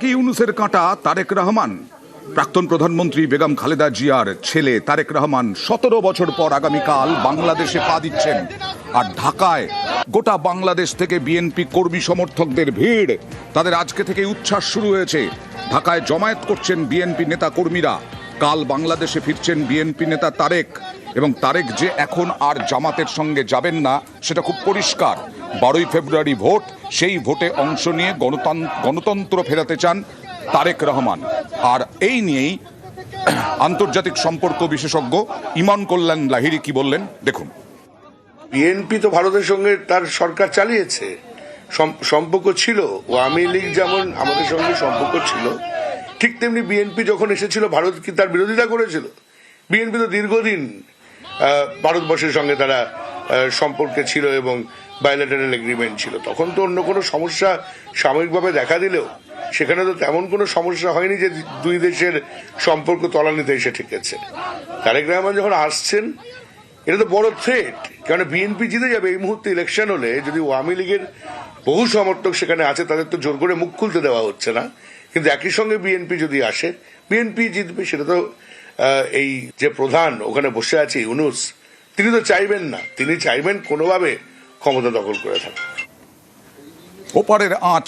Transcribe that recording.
ইউনূসের কাঁটা তারেক রহমান। প্রাক্তন প্রধানমন্ত্রী বেগম খালেদা জিয়ার ছেলে তারেক রহমান ১৭ বছর পর আগামীকাল বাংলাদেশে পা দিচ্ছেন। আর ঢাকায় গোটা বাংলাদেশ থেকে বিএনপি কর্মী সমর্থকদের ভিড়। তাদের আজকে থেকে উচ্ছ্বাস শুরু হয়েছে। ঢাকায় জমায়েত করছেন বিএনপি নেতা কর্মীরা। কাল বাংলাদেশে ফিরছেন বিএনপি নেতা তারেক, এবং তারেক যে এখন আর জামাতের সঙ্গে যাবেন না সেটা খুব পরিষ্কার। 12ই ফেব্রুয়ারি ভোট, সেই ভোটে অংশ নিয়ে গণতন্ত্র ফেরাতে চান তারেক রহমান। আর এই নিয়েই আন্তর্জাতিক সম্পর্ক বিশেষজ্ঞ ইমান কল্যাণ লাহিড়ী কি বললেন দেখুন। বিএনপি তো ভারতের সঙ্গে তার সরকার চালিয়েছে, সম্পর্ক ছিল। আওয়ামী লীগ যেমন আমাদের সঙ্গে সম্পর্ক ছিল, ঠিক তেমনি বিএনপি যখন এসেছিল ভারত কি তার বিরোধিতা করেছিল? বিএনপি তো দীর্ঘদিন ভারতবর্ষের সঙ্গে তারা সম্পর্কে ছিল এবং বায়োলেটারাল এগ্রিমেন্ট ছিল। তখন তো অন্য কোনো সমস্যা সাময়িকভাবে দেখা দিলেও সেখানে তো তেমন কোনো সমস্যা হয়নি যে দুই দেশের সম্পর্ক তলানিতে এসে ঠেকেছে। তারেক রহমান যখন আসছেন, এটা তো বড় থ্রেট, কারণ বিএনপি জিতে যাবে এই মুহূর্তে ইলেকশন হলে। যদি আওয়ামী লীগের বহু সমর্থক সেখানে আছে, তাদের তো জোর করে মুখ খুলতে দেওয়া হচ্ছে না, কিন্তু একই সঙ্গে বিএনপি যদি আসে, বিএনপি জিতবে। সেটা তো এই যে প্রধান ওখানে বসে আছে ইউনূস, তিনি তো চাইবেন না, তিনি চাইবেন কোনোভাবে ক্ষমতা দখল করে থাকবে। ওপারের আঁচ